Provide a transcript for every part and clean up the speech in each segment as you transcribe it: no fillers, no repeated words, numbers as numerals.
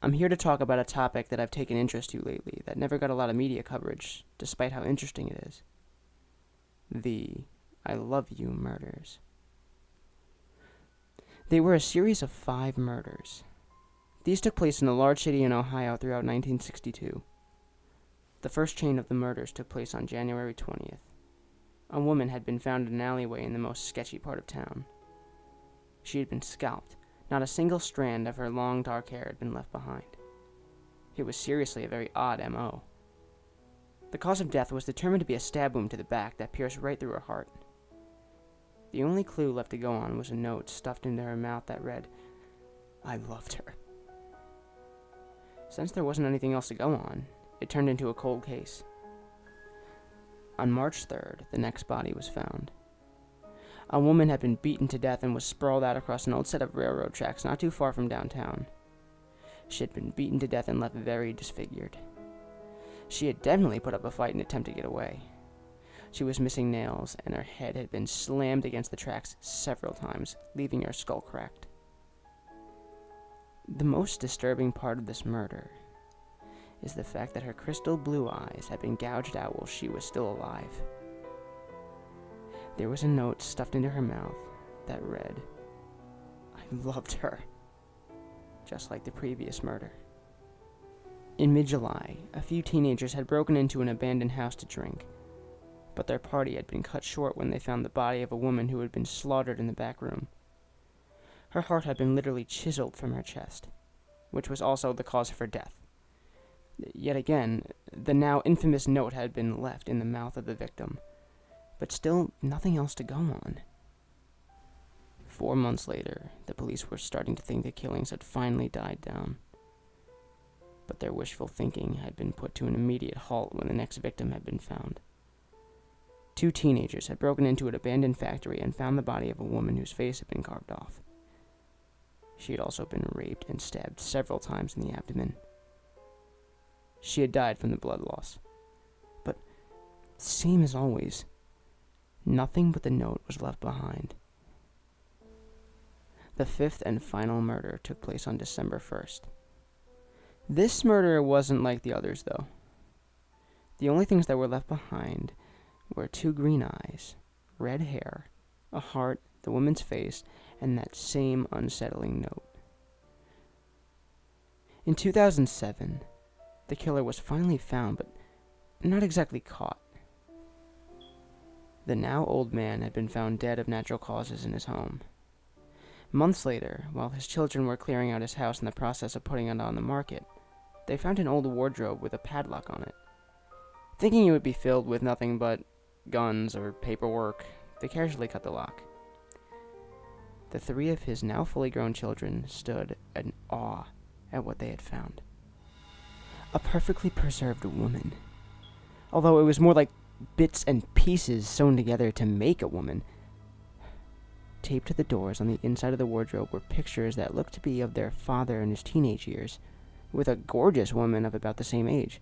I'm here to talk about a topic that I've taken interest to lately that never got a lot of media coverage, despite how interesting it is. The I Love You murders. They were a series of 5 murders. These took place in a large city in Ohio throughout 1962. The first chain of the murders took place on January 20th. A woman had been found in an alleyway in the most sketchy part of town. She had been scalped. Not a single strand of her long dark hair had been left behind. It was seriously a very odd M.O. The cause of death was determined to be a stab wound to the back that pierced right through her heart. The only clue left to go on was a note stuffed into her mouth that read, "I loved her." Since there wasn't anything else to go on, it turned into a cold case. On March 3rd, the next body was found. A woman had been beaten to death and was sprawled out across an old set of railroad tracks not too far from downtown. She had been beaten to death and left very disfigured. She had definitely put up a fight and attempted to get away. She was missing nails, and her head had been slammed against the tracks several times, leaving her skull cracked. The most disturbing part of this murder is the fact that her crystal blue eyes had been gouged out while she was still alive. There was a note stuffed into her mouth that read, "I loved her," just like the previous murder. In mid-July, a few teenagers had broken into an abandoned house to drink, but their party had been cut short when they found the body of a woman who had been slaughtered in the back room. Her heart had been literally chiseled from her chest, which was also the cause of her death. Yet again, the now infamous note had been left in the mouth of the victim, but still nothing else to go on. 4 months later, the police were starting to think the killings had finally died down. But their wishful thinking had been put to an immediate halt when the next victim had been found. 2 teenagers had broken into an abandoned factory and found the body of a woman whose face had been carved off. She had also been raped and stabbed several times in the abdomen. She had died from the blood loss. But, same as always, nothing but the note was left behind. The 5th and final murder took place on December 1st. This murder wasn't like the others, though. The only things that were left behind were 2 green eyes, red hair, a heart, the woman's face, and that same unsettling note. In 2007, the killer was finally found, but not exactly caught. The now old man had been found dead of natural causes in his home. Months later, while his children were clearing out his house in the process of putting it on the market, they found an old wardrobe with a padlock on it. Thinking it would be filled with nothing but guns or paperwork, they casually cut the lock. The 3 of his now fully grown children stood in awe at what they had found. A perfectly preserved woman. Although it was more like bits and pieces sewn together to make a woman. Taped to the doors on the inside of the wardrobe were pictures that looked to be of their father in his teenage years, with a gorgeous woman of about the same age.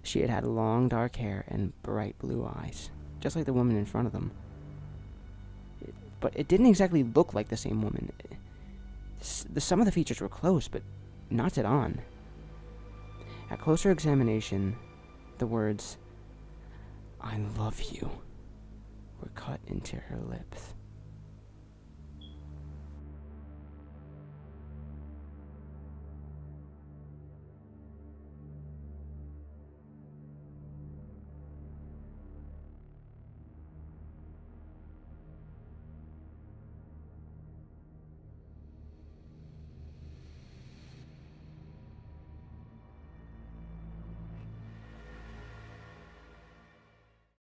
She had had long dark hair and bright blue eyes, just like the woman in front of them. But it didn't exactly look like the same woman. Some of the features were close, but not dead on. At closer examination, the words, "I love you," were cut into her lips.